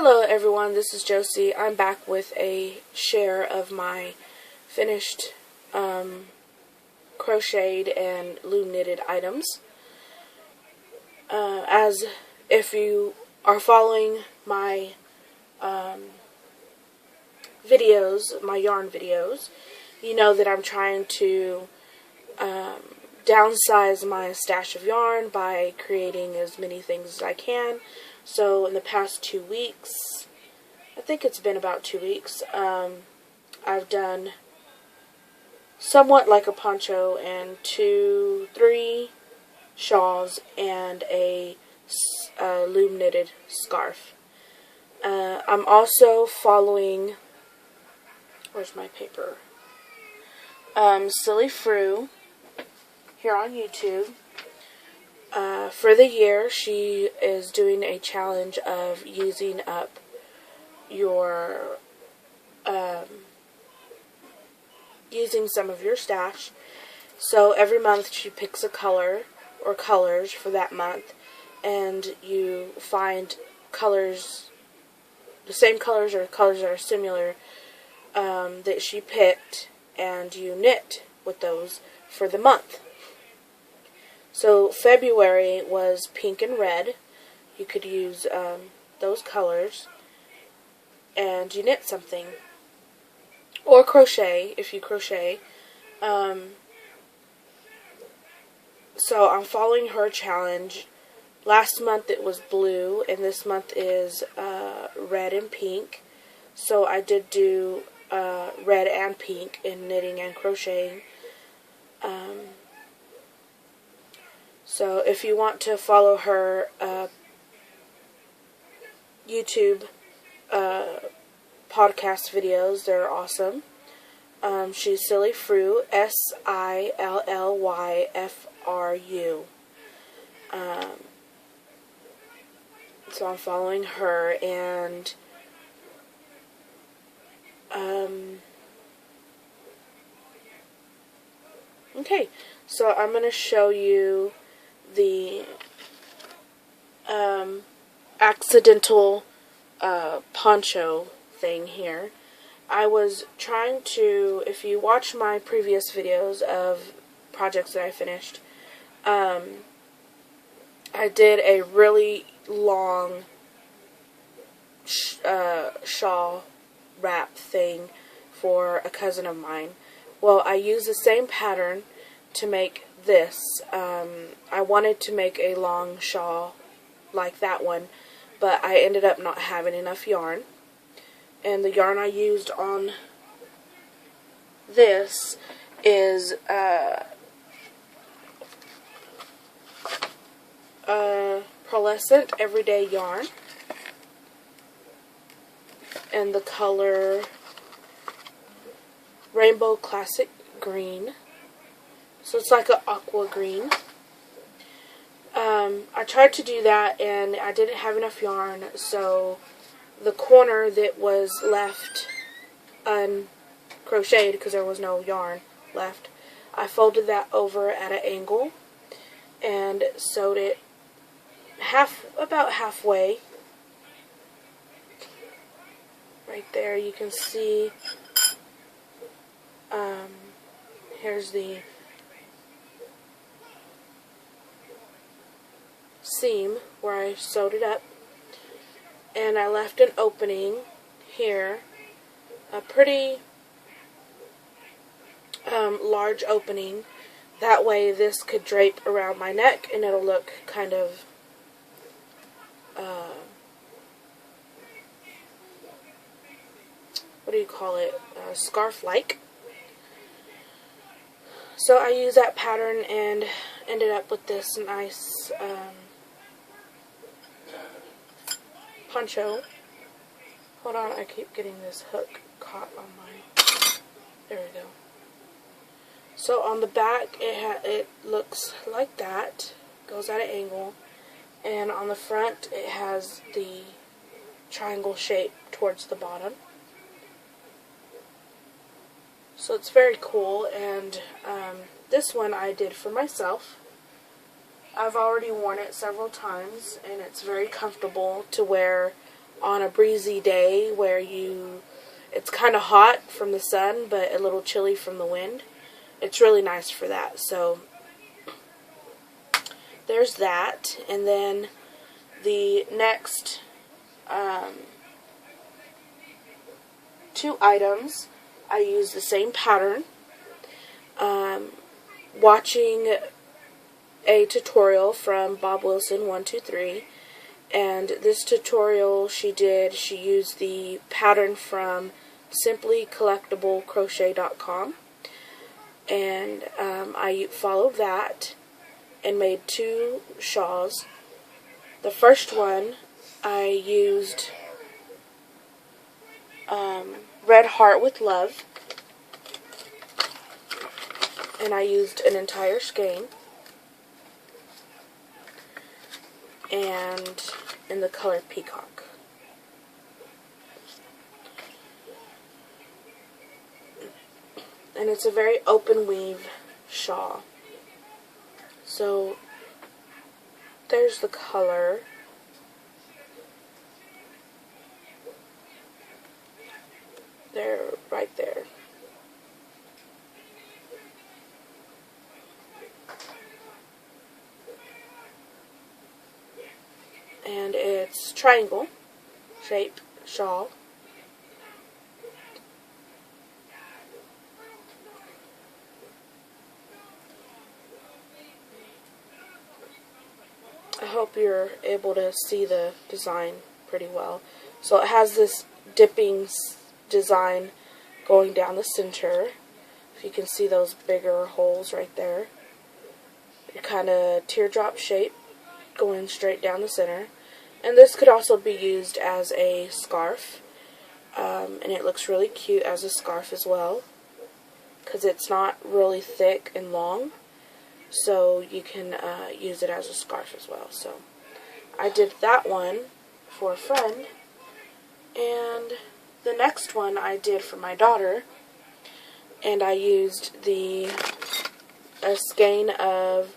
Hello everyone, this is Josie. I'm back with a share of my finished crocheted and loom knitted items. As if you are following my videos, my yarn videos, you know that I'm trying to downsize my stash of yarn by creating as many things as I can. So in the past 2 weeks, I think it's been about 2 weeks, I've done somewhat like a poncho and 3 shawls and a loom knitted scarf. I'm also following, where's my paper? Silly Frou here on YouTube. For the year, she is doing a challenge of using up your, using some of your stash. So every month she picks a color or colors for that month, and you find colors, the same colors or colors that are similar, that she picked, and you knit with those for the month. So February was pink and red. You could use those colors and you knit something. Or crochet, if you crochet. So I'm following her challenge. Last month it was blue, and this month is red and pink. So I did do red and pink in knitting and crocheting. So if you want to follow her YouTube podcast videos, they're awesome. She's Silly Frou, SILLYFRU. So I'm following her, and okay, so I'm going to show you the accidental poncho thing here. I was trying to, if you watch my previous videos of projects that I finished, I did a really long shawl wrap thing for a cousin of mine. Well, I used the same pattern to make this. I wanted to make a long shawl like that one, but I ended up not having enough yarn. And the yarn I used on this is Pearlescent Everyday Yarn, and the color Rainbow Classic Green. So it's like an aqua green. I tried to do that, and I didn't have enough yarn, so the corner that was left uncrocheted, because there was no yarn left, I folded that over at an angle and sewed it about halfway. Right there, you can see, here's the seam where I sewed it up, and I left an opening here, a pretty large opening. That way this could drape around my neck, and it'll look kind of what do you call it, scarf-like. So I used that pattern and ended up with this nice poncho. Hold on, I keep getting this hook caught on my, there we go. So on the back it looks like that, goes at an angle, and on the front it has the triangle shape towards the bottom. So it's very cool, and this one I did for myself. I've already worn it several times, and it's very comfortable to wear on a breezy day where it's kind of hot from the sun but a little chilly from the wind. It's really nice for that. So there's that. And then the next 2 items, I use the same pattern. Watching a tutorial from Bob Wilson 123, and this tutorial she used the pattern from simplycollectiblecrochet.com, and I followed that and made 2 shawls. The first one I used Red Heart with Love, and I used an entire skein, and in the color Peacock. And it's a very open weave shawl. So there's the color. There, right there. And it's triangle shape shawl. I hope you're able to see the design pretty well. So it has this dipping design going down the center. If you can see those bigger holes right there. Kind of teardrop shape going straight down the center. And this could also be used as a scarf. And it looks really cute as a scarf as well, because it's not really thick and long. So you can use it as a scarf as well. So I did that one for a friend. And the next one I did for my daughter. And I used a skein of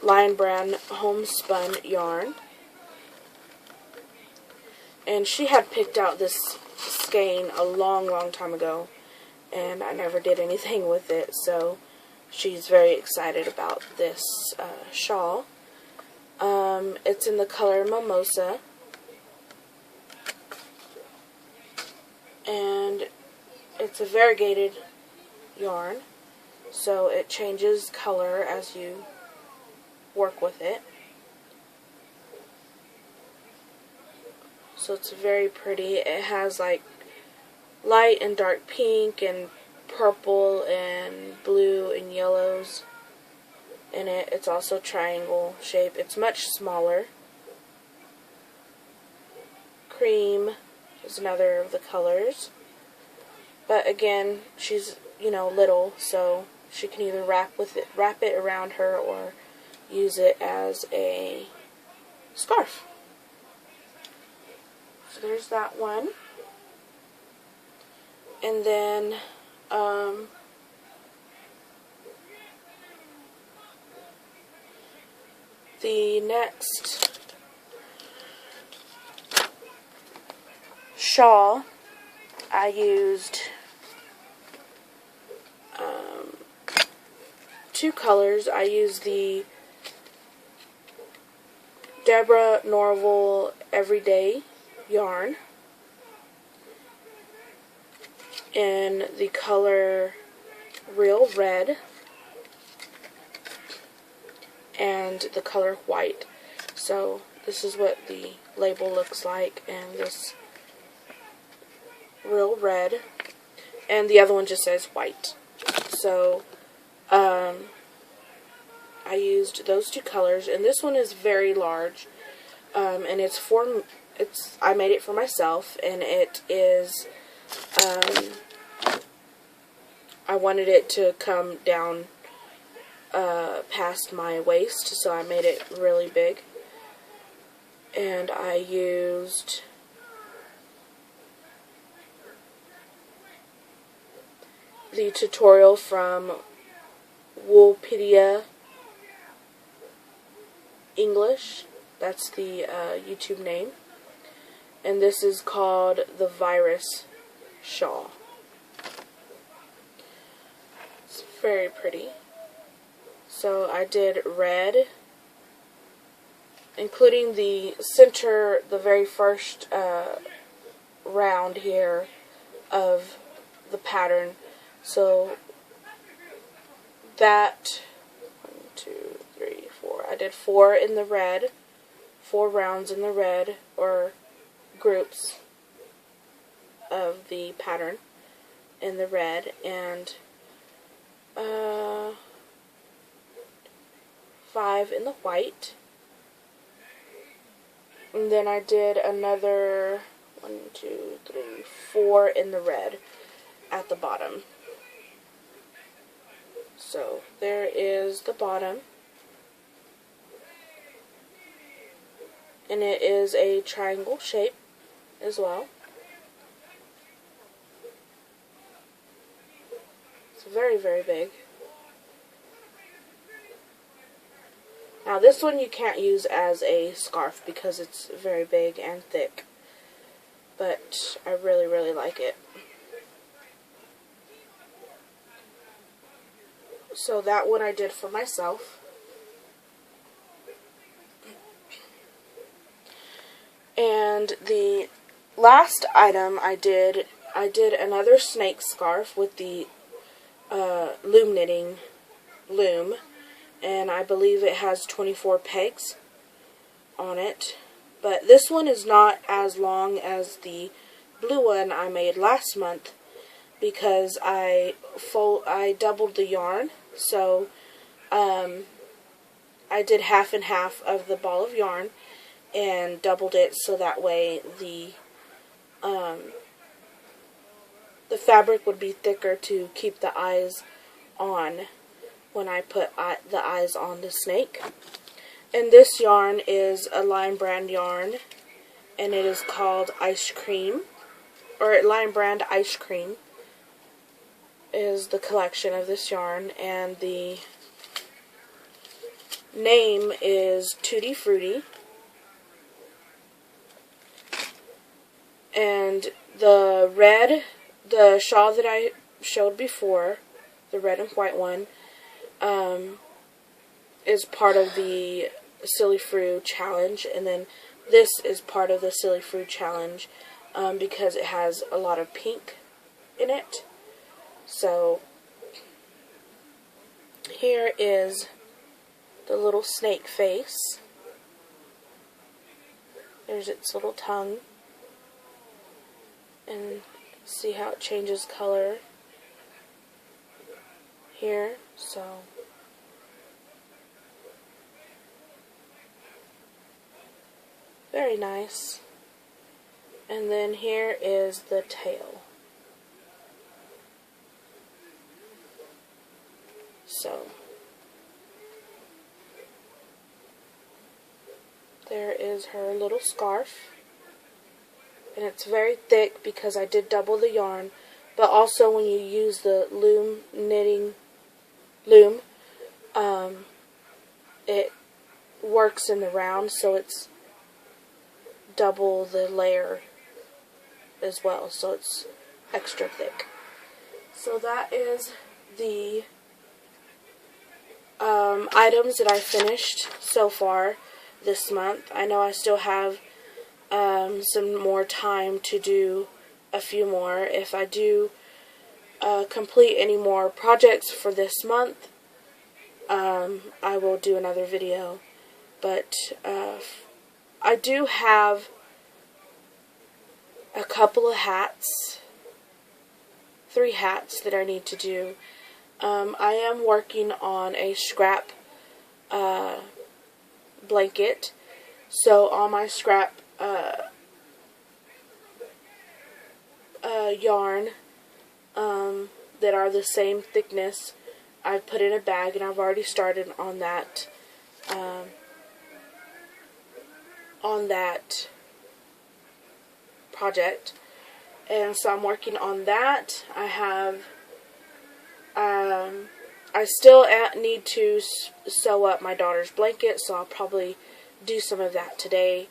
Lion Brand homespun yarn. And she had picked out this skein a long time ago, and I never did anything with it, so she's very excited about this shawl. It's in the color Mimosa, and it's a variegated yarn, so it changes color as you work with it. So it's very pretty. It has like light and dark pink and purple and blue and yellows in it. It's also triangle shape. It's much smaller. Cream is another of the colors. But again, she's, little, so she can either wrap it around her or use it as a scarf. So there's that one. And then the next shawl, I used 2 colors. I used the Deborah Norville Everyday yarn in the color Real Red and the color White. So this is what the label looks like, and this Real Red, and the other one just says White. So I used those 2 colors, and this one is very large, and I made it for myself, and it is, I wanted it to come down past my waist, so I made it really big. And I used the tutorial from Woolpedia English. That's the YouTube name. and this is called the Virus Shawl. It's very pretty. So I did red, including the center, the very first round here of the pattern. So that 1, 2, 3, 4. I did 4 in the red, 4 rounds in the red, or groups of the pattern in the red, and 5 in the white. And then I did another 1, 2, 3, 4 in the red at the bottom. So there is the bottom, and it is a triangle shape as well. It's very, very big. Now this one you can't use as a scarf because it's very big and thick, but I really, really like it. So that one I did for myself. And the last item I did another snake scarf with the loom knitting loom, and I believe it has 24 pegs on it. But this one is not as long as the blue one I made last month because I doubled the yarn. So I did half and half of the ball of yarn and doubled it so that way the fabric would be thicker to keep the eyes on when I put the eyes on the snake. And this yarn is a Lion Brand yarn, and it is called Ice Cream, or Lion Brand Ice Cream is the collection of this yarn, and the name is Tutti Frutti. And the shawl that I showed before, the red and white one, is part of the Silly Frou challenge, and then this is part of the Silly Frou challenge because it has a lot of pink in it. So here is the little snake face. There's its little tongue, and see how it changes color here. So very nice. And then here is the tail. So there is her little scarf, and it's very thick because I did double the yarn, but also when you use the loom, it works in the round, so it's double the layer as well, so it's extra thick. So that is the items that I finished so far this month. I know I still have some more time to do a few more. If I do complete any more projects for this month, I will do another video. But I do have a couple of hats, 3 hats that I need to do. I am working on a scrap blanket, so all my scrap yarn that are the same thickness I've put in a bag, and I've already started on that project, and so I'm working on that. I have I still need to sew up my daughter's blanket, so I'll probably do some of that today.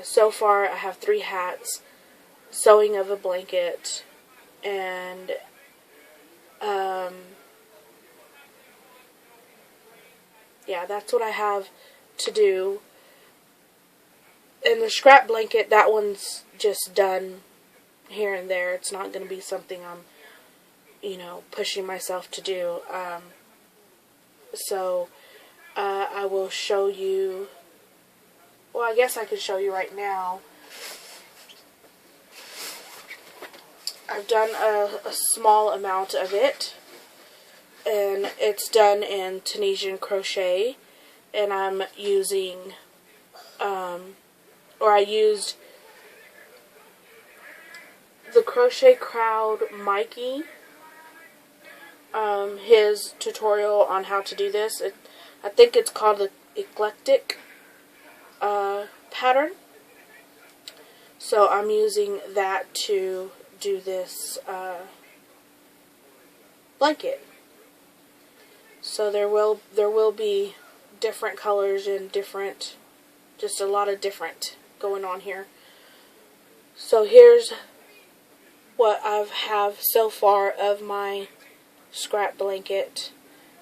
so far I have 3 hats, sewing of a blanket, and yeah, that's what I have to do. And the scrap blanket, that one's just done here and there. It's not going to be something I'm, pushing myself to do. So I will show you, well, I guess I could show you right now. I've done a small amount of it, and it's done in Tunisian crochet, and I'm using, I used the Crochet Crowd Mikey, his tutorial on how to do this. I think it's called the Eclectic pattern. So I'm using that to do this blanket. So there will be different colors and just a lot of different going on here. So here's what I have so far of my scrap blanket.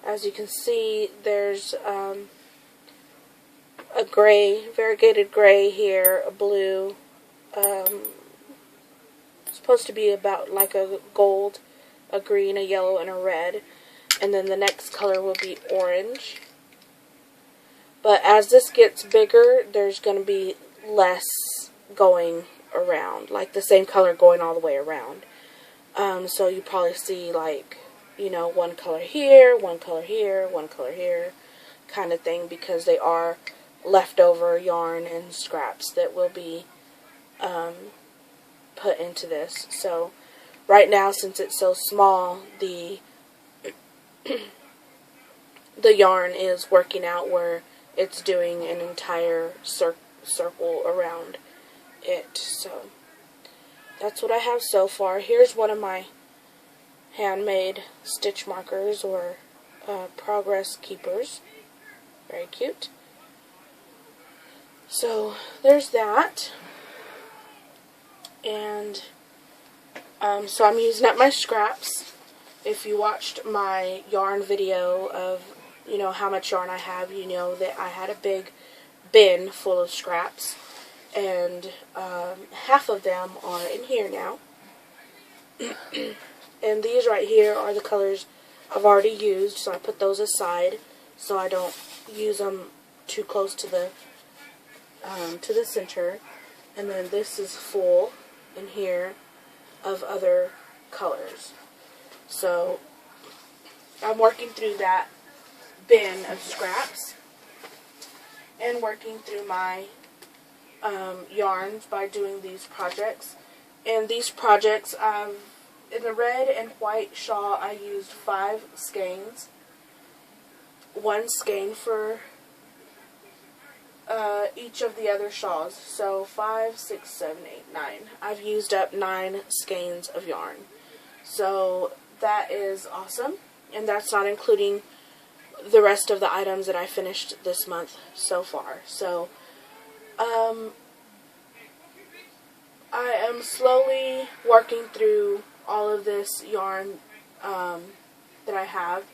As you can see, there's a gray, variegated gray here, a blue, supposed to be about like a gold, a green, a yellow, and a red. And then the next color will be orange. But as this gets bigger, there's going to be less going around, like the same color going all the way around. So you probably see like, one color here, one color here, one color here, kind of thing, because they are leftover yarn and scraps that will be put into this. So right now, since it's so small, the yarn is working out where it's doing an entire circle around it. So that's what I have so far. Here's one of my handmade stitch markers, or progress keepers. Very cute. So there's that. And so I'm using up my scraps. If you watched my yarn video of how much yarn I have, you know that I had a big bin full of scraps, and half of them are in here now. And these right here are the colors I've already used, so I put those aside so I don't use them too close to the center. And then this is full in here of other colors. So I'm working through that bin of scraps and working through my yarns by doing these projects. And these projects, in the red and white shawl, I used 5 skeins. 1 skein for each of the other shawls. So 5, 6, 7, 8, 9. I've used up 9 skeins of yarn. So that is awesome. And that's not including the rest of the items that I finished this month so far. So I am slowly working through all of this yarn that I have,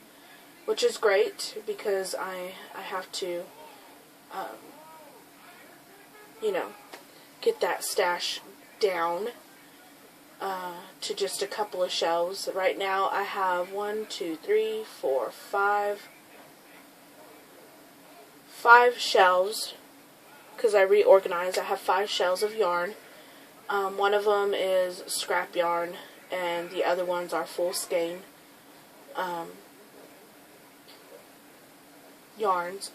which is great because I have to get that stash down to just a couple of shelves. Right now I have 1, 2, 3, 4, 5 shelves, because I reorganized. I have 5 shelves of yarn. One of them is scrap yarn, and the other ones are full skein yarns.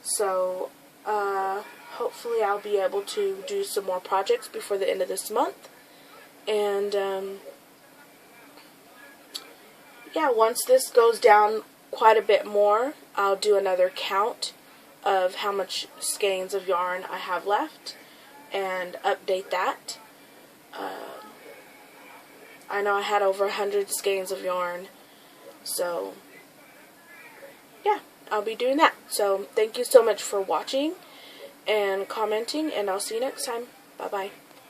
So hopefully I'll be able to do some more projects before the end of this month. And yeah, once this goes down quite a bit more, I'll do another count of how much skeins of yarn I have left and update that. I know I had over 100 skeins of yarn, so yeah, I'll be doing that. So thank you so much for watching, and commenting, and I'll see you next time. Bye-bye.